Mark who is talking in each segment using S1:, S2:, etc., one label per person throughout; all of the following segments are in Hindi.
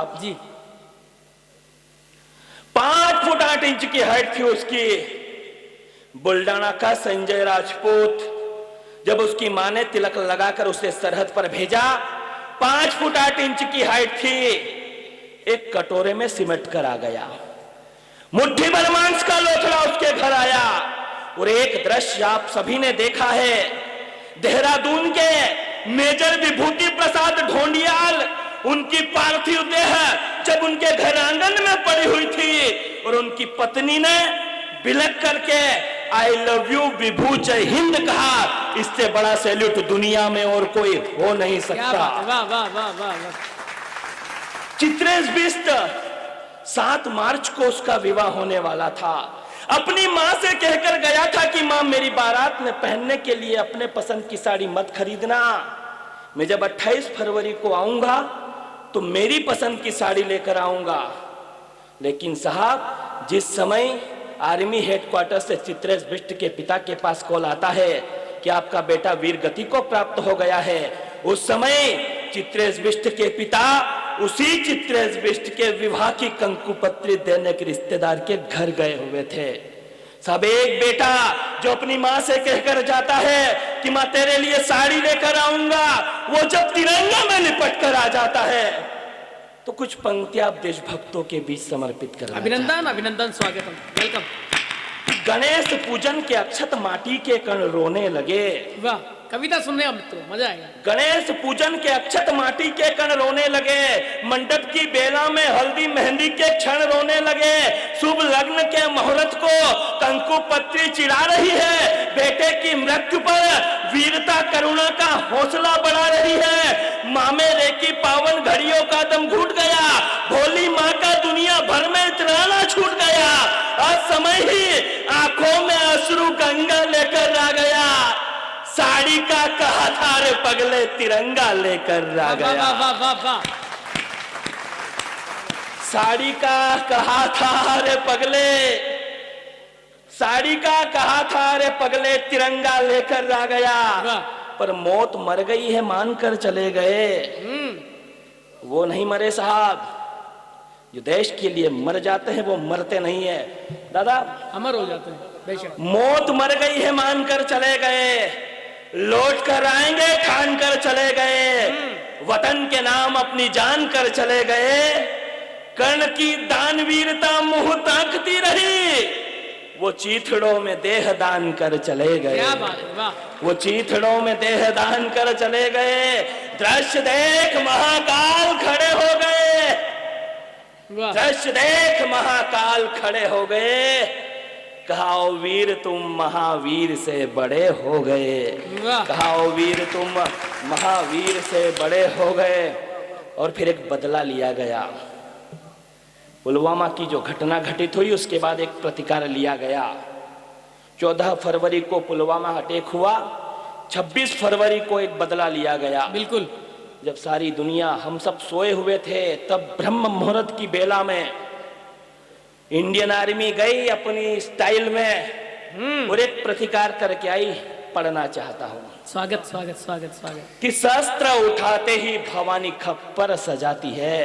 S1: साहब
S2: जी।
S1: 5 फुट 8 इंच की हाइट थी उसकी। बुल्डाना का संजय राजपूत, जब उसकी मां ने तिलक लगाकर उसे सरहद पर भेजा, 5 फुट 8 इंच की हाइट थी, एक कटोरे में सिमट कर आ गया। मुट्ठी भर मांस का लोथड़ा उसके घर आया। और एक दृश्य आप सभी ने देखा है, देहरादून के मेजर विभूति प्रसाद ढोंडियाल, उनकी पार्थिव देह जब उनके घर आंगन में पड़ी हुई थी और उनकी पत्नी ने बिलक करके आई लव यू विभू जय हिंद कहा, इससे बड़ा सैल्यूट दुनिया में और कोई हो नहीं सकता।
S2: वाह वाह वाह वाह।
S1: चित्रेश बिष्ट 7 मार्च को उसका विवाह होने वाला था। अपनी मां से कहकर गया था कि मां, मेरी बारात में पहनने के लिए अपने पसंद की साड़ी मत खरीदना, मैं जब 28 फरवरी को आऊंगा तो मेरी पसंद की साड़ी लेकर आऊंगा। लेकिन साहब, जिस समय आर्मी हेडक्वार्टर से चित्रेश बिष्ट के पिता के पास कॉल आता है कि आपका बेटा वीर गति को प्राप्त हो गया है, उस समय चित्रेश बिष्ट के पिता उसी चित्रेश बिष्ट के विवाह की कंकुपत्री देने के रिश्तेदार के घर गए हुए थे। सब एक बेटा जो अपनी मां से कहकर जाता है कि मां तेरे लिए साड़ी लेकर आऊंगा, वो जब तिरंगा में लिपट कर आ जाता है तो कुछ पंक्तियां आप देशभक्तों के बीच समर्पित कर।
S2: अभिनंदन अभिनंदन, स्वागतम, वेलकम।
S1: गणेश पूजन के अक्षत माटी के कण रोने लगे।
S2: वाह, कविता सुनने मित्रों मजा आएगा।
S1: गणेश पूजन के अक्षत माटी के कण रोने लगे, मंडप की बेला में हल्दी मेहंदी के क्षण रोने लगे, शुभ लग्न के मुहूर्त को कंकु पत्री चिढ़ा रही है, बेटे की मृत्यु पर वीरता करुणा का हौसला बढ़ा रही है, माँ मेरे की पावन घड़ियों का दम घुट गया, भोली माँ का दुनिया भर में इतराना छूट गया, आज समय ही आंखों में अश्रु गंगा लेकर आ गया, साड़ी का कहा था रे पगले तिरंगा लेकर आ गया।
S2: वाह वाह वाह वाह।
S1: साड़ी का कहा था रे पगले, साड़ी का कहा था रे पगले तिरंगा लेकर आ गया, पर मौत मर गई है मानकर चले गए। वो नहीं मरे साहब, जो देश के लिए मर जाते हैं वो मरते नहीं है दादा,
S2: अमर हो जाते हैं बेशक।
S1: मौत मर गई है मानकर चले गए, लौट कर आएंगे ठान कर चले गए, वतन के नाम अपनी जान कर चले गए, कर्ण की दानवीरता मुंह ताकती रही, वो चीथड़ों में देह दान कर चले गए।
S2: क्या बात है, वाह।
S1: वो चीथड़ों में देह दान कर चले गए, दृश्य देख महाकाल खड़े हो गए, दृश्य देख महाकाल खड़े हो गए, कहाओ वीर तुम महावीर से बड़े हो गए, कहाओ वीर तुम महावीर से बड़े हो गए। और फिर एक बदला लिया गया, पुलवामा की जो घटना घटित हुई उसके बाद एक प्रतिकार लिया गया। 14 फरवरी को पुलवामा अटैक हुआ, 26 फरवरी को एक बदला लिया गया।
S2: बिल्कुल,
S1: जब सारी दुनिया हम सब सोए हुए थे तब ब्रह्म मुहूर्त की बेला में इंडियन आर्मी गई अपनी स्टाइल में और एक प्रतिकार करके आई। पढ़ना चाहता हूं।
S2: स्वागत स्वागत स्वागत स्वागत।
S1: कि शस्त्र उठाते ही भवानी खप्पर सजाती है।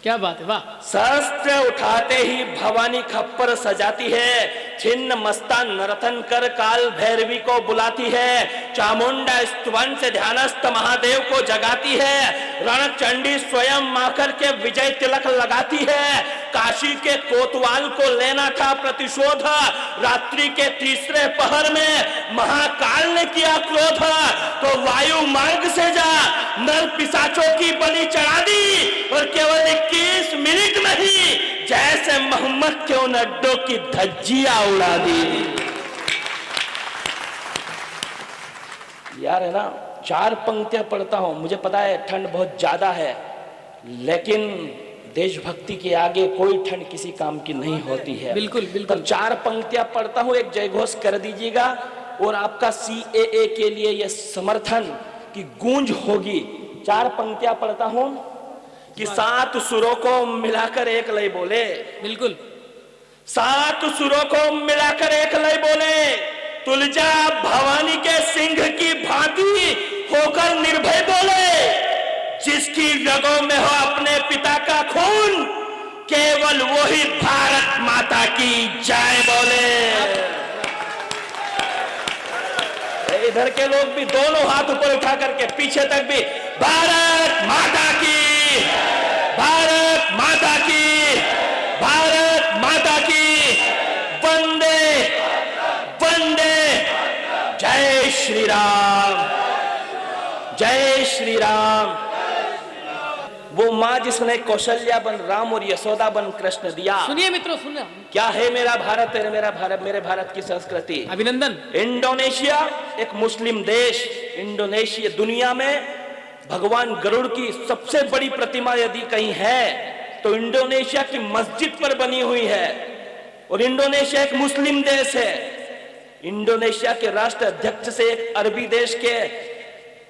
S2: क्या बात है, वाह।
S1: शस्त्र उठाते ही भवानी खप्पर सजाती है, छिन्न मस्ता नर्तन कर काल भैरवी को बुलाती है, चामुंडा स्तवन से ध्यानस्थ महादेव को जगाती है, रणचंडी स्वयं माकर के विजय तिलक लगाती है, काशी के कोतवाल को लेना था प्रतिशोध, रात्रि के तीसरे पहर में महाकाल ने किया क्रोध, तो वायु मार्ग से जा नर पिशाचों की बलि चढ़ा दी, और केवल 21 मिनट में ही जैसे मोहम्मद के उन अड्डों की धज्जियां उड़ा दी। यार है ना, 4 पंक्तियां पढ़ता हूं, मुझे पता है ठंड बहुत ज्यादा है, लेकिन देशभक्ति के आगे कोई ठंड किसी काम की नहीं होती है।
S2: बिल्कुल बिल्कुल।
S1: तब 4 पंक्तियां पढ़ता हूं, एक जय घोष कर दीजिएगा और आपका CAA के लिए यह समर्थन की गूंज होगी। 4 पंक्तियां पढ़ता हूं कि 7 सुरों को मिलाकर एक लय बोले।
S2: बिल्कुल,
S1: 7 सुरों को मिलाकर एक लय बोले, तुलजा भवानी के सिंह की भांति होकर निर्भय बोले, जिसकी रगों में हो अपने पिता का खून, केवल वही भारत माता की जय बोले। इधर के लोग भी दोनों हाथ ऊपर उठा करके पीछे तक भी भारत माता की, भारत माता की, भारत माता की, वंदे वंदे, जय श्री राम, जय श्री राम। वो माँ जिसने कौशल्या बन राम और यशोदा बन कृष्ण दिया।
S2: सुनिए मित्रों, सुनिए।
S1: क्या है मेरा भारत, मेरा भारत, मेरे भारत की संस्कृति।
S2: अभिनंदन।
S1: इंडोनेशिया एक मुस्लिम देश। इंडोनेशिया दुनिया में भगवान गरुड़ की सबसे बड़ी प्रतिमा यदि कहीं है तो इंडोनेशिया की मस्जिद पर बनी हुई है। और इंडोनेशिया एक मुस्लिम देश है। इंडोनेशिया के राष्ट्र अध्यक्ष से एक अरबी देश के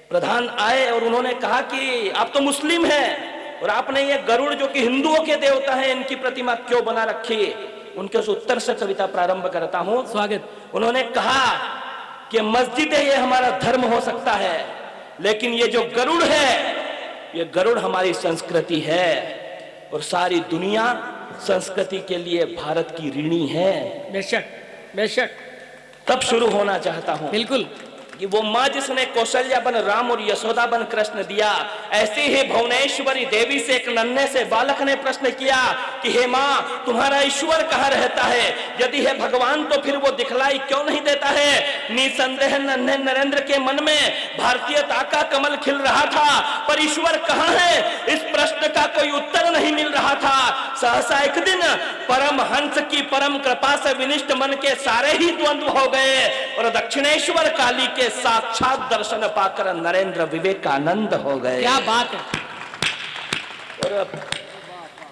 S1: प्रधान आए और उन्होंने कहा कि आप तो मुस्लिम हैं और आपने ये गरुड़ जो कि हिंदुओं के देवता हैं, इनकी प्रतिमा क्यों बना रखी। उनके उस उत्तर से कविता प्रारंभ करता हूं।
S2: स्वागत।
S1: उन्होंने कहा कि मस्जिद है, ये हमारा धर्म हो सकता है, लेकिन ये जो गरुड़ है, ये गरुड़ हमारी संस्कृति है और सारी दुनिया संस्कृति के लिए भारत की ऋणी है।
S2: बेशक, बेशक।
S1: तब शुरू होना चाहता हूं।
S2: बिल्कुल।
S1: कि वो माँ जिसने कौशल्या बन राम और यशोदा बन कृष्ण दिया, ऐसी ही भुवनेश्वरी देवी से एक नन्हे से बालक ने प्रश्न किया कि हे माँ, तुम्हारा ईश्वर कहाँ रहता है? यदि है भगवान तो फिर वो दिखलाई क्यों नहीं देता है? निसंदेह नन्हे नरेंद्र के मन में भारतीयता का कमल खिल रहा था, पर ईश्वर कहाँ है, इस प्रश्न का कोई उत्तर नहीं मिल रहा था। सहसा एक दिन परम हंस की परम कृपा से विनिष्ट मन के सारे ही द्वंद्व हो गए और दक्षिणेश्वर काली के साक्षात दर्शन पाकर नरेंद्र विवेकानंद हो गए।
S2: क्या बात है।
S1: और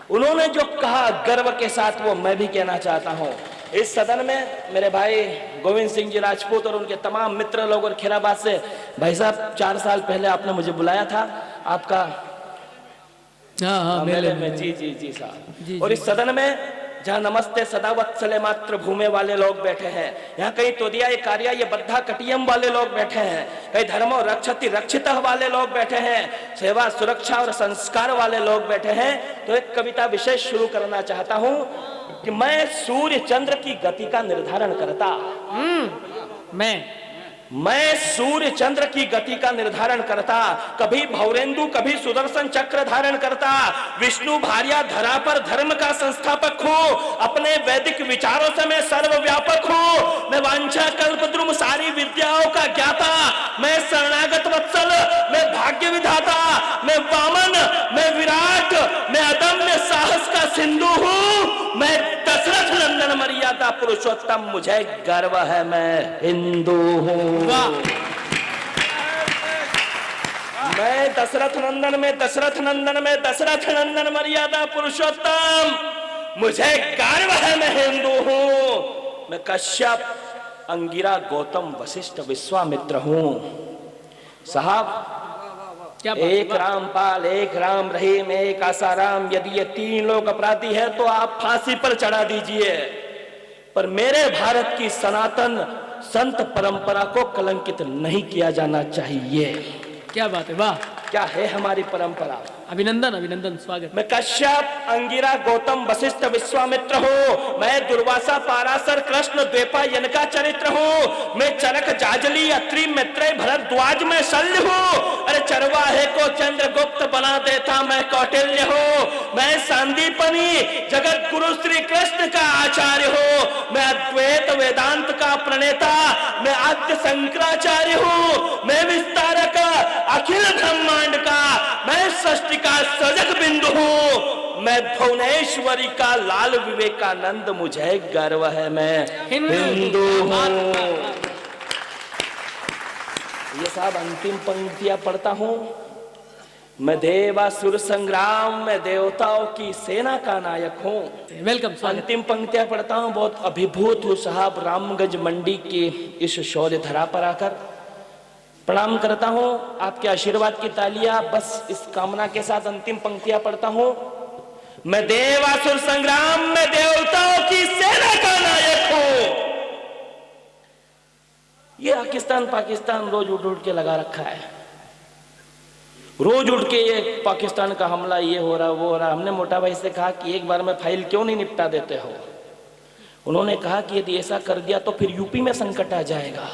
S1: उन्होंने जो कहा गर्व के साथ, वो मैं भी कहना चाहता हूं। इस सदन में मेरे भाई गोविंद सिंह जी राजपूत और उनके तमाम मित्र लोग और खैराबाद से, भाई साहब 4 साल पहले आपने मुझे बुलाया था आपका मेले में। जी जी जी साहब। और इस सदन में जहाँ नमस्ते सदा वत्सले मात्र भूमे वाले लोग बैठे हैं, यहाँ कहीं तोदिया ये कार्या ये बद्धा कटियम वाले लोग बैठे हैं, कहीं धर्मो रक्षति रक्षितः वाले लोग बैठे हैं, सेवा सुरक्षा और संस्कार वाले लोग बैठे हैं। तो एक कविता विशेष शुरू करना चाहता हूँ कि मैं सूर्य चंद्र की गति का निर्धारण करता। मैं सूर्य चंद्र की गति का निर्धारण करता, कभी भौरेंदु कभी सुदर्शन चक्र धारण करता, विष्णु भार्या धरा पर धर्म का संस्थापक हूँ, अपने वैदिक विचारों से मैं सर्वव्यापक हूँ, मैं वांछा कल्पद्रुम सारी विद्याओं का ज्ञाता, मैं शरणागत वत्सल, मैं भाग्य विधाता, मैं वामन, मैं विराट, मैं अदम्य साहस का सिंधु हूँ, मैं दशरथ नंदन मर्यादा पुरुषोत्तम, मुझे गर्व है मैं हिंदू हूँ। मैं दशरथ नंदन में दशरथ नंदन में दशरथ नंदन मर्यादा पुरुषोत्तम, मुझे गर्व है मैं हिंदू हूँ। मैं कश्यप अंगिरा गौतम वशिष्ठ विश्वामित्र हूँ। साहब एक रामपाल, एक राम रहीम, एक आसाराम, यदि ये 3 लोग अपराधी है तो आप फांसी पर चढ़ा दीजिए, पर मेरे भारत की सनातन संत परंपरा को कलंकित नहीं किया जाना चाहिए।
S2: क्या बात है, वाह।
S1: क्या है हमारी परंपरा।
S2: अभिनंदन, अभिनंदन, स्वागत।
S1: मैं कश्यप अंगिरा गौतम वशिष्ठ विश्वामित्र हूँ, मैं दुर्वासा पाराशर कृष्ण द्वेपायन का चरित्र हूँ, मैं चरक जाजली अत्रि मैत्रेय भरद्वाज में शल्य हूँ, अरे चरवाहे को चंद्रगुप्त बना देता मैं कौटिल्य हूँ, मैं सांदीपनी जगत गुरु श्री कृष्ण का आचार्य हूँ, मैं अद्वैत वेदांत का प्रणेता, मैं आद्य शंकराचार्य हूँ, मैं विस्तारक अखिल ब्रह्मांड का, मैं सृष्टि का सजग बिंदु हूँ, मैं भुवनेश्वरी का लाल विवेकानंद, मुझे गर्व है मैं हिंदू हूँ। ये साहब अंतिम पंक्तियां पढ़ता हूँ। मैं देवासुर संग्राम में देवताओं की सेना का नायक हूँ।
S2: वेलकम।
S1: अंतिम पंक्तियां पढ़ता हूँ, बहुत अभिभूत हूँ साहब रामगंज मंडी की इस शौर्य धरा पर आकर। प्रणाम करता हूँ, आपके आशीर्वाद की तालियां, बस इस कामना के साथ अंतिम पंक्तियां पढ़ता हूँ। मैं देवासुर संग्राम में देवताओं की सेना का नायक हूँ। ये पाकिस्तान रोज उठ उठ के लगा रखा है। रोज उठ के ये पाकिस्तान का हमला, ये हो रहा वो हो रहा। हमने मोटा भाई से कहा कि एक बार में फाइल क्यों नहीं निपटा देते हो। उन्होंने कहा कि यदि ऐसा कर दिया तो फिर यूपी में संकट आ जाएगा।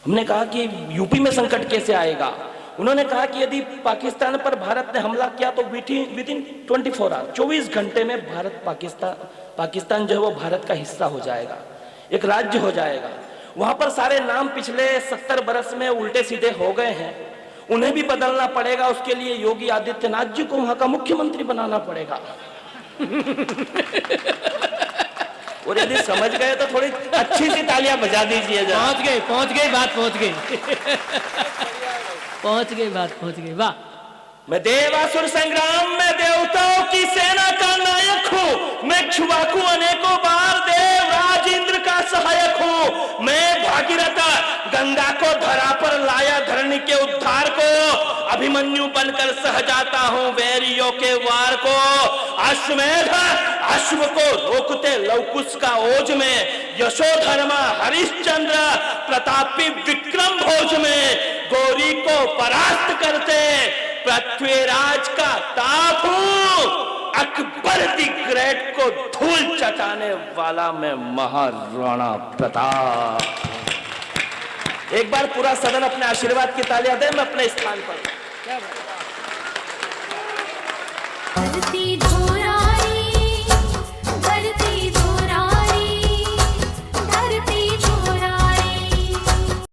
S1: हमने कहा कि यूपी में संकट कैसे आएगा। उन्होंने कहा कि यदि पाकिस्तान पर भारत ने हमला किया तो विद इन 24 आवर, 24 घंटे में पाकिस्तान जो है वो भारत का हिस्सा हो जाएगा, एक राज्य हो जाएगा। वहां पर सारे नाम पिछले 70 बरस में उल्टे सीधे हो गए हैं, उन्हें भी बदलना पड़ेगा। उसके लिए योगी आदित्यनाथ जी को वहां का मुख्यमंत्री बनाना पड़ेगा। और यदि समझ गए तो थोड़ी अच्छी सी तालियां बजा दीजिए।
S2: पहुंच गई बात, पहुंच गई बात, पहुंच गई। वाह।
S1: मैं देवासुर संग्राम में देवताओं की सेना का नायक हूँ। मैं क्षुवाकु अनेकों बार देवराज इंद्र का सहायक हूँ। मैं भागीरथ गंगा को धरा पर लाया धरणी के उद्धार को। अभिमन्यु बनकर सह जाता हूँ वैरियों के वार को। अश्वमेध अश्व को रोकते लवकुश का ओज में। यशोधर्मा हरिश्चंद्र प्रतापी विक्रम भोज में। गौरी को परास्त करते पृथ्वीराज का ताप हूं। अकबर दी ग्रेट को धूल चटाने वाला मैं महाराणा प्रताप। एक बार पूरा सदन अपने आशीर्वाद की तालियां दे। मैं अपने स्थान पर।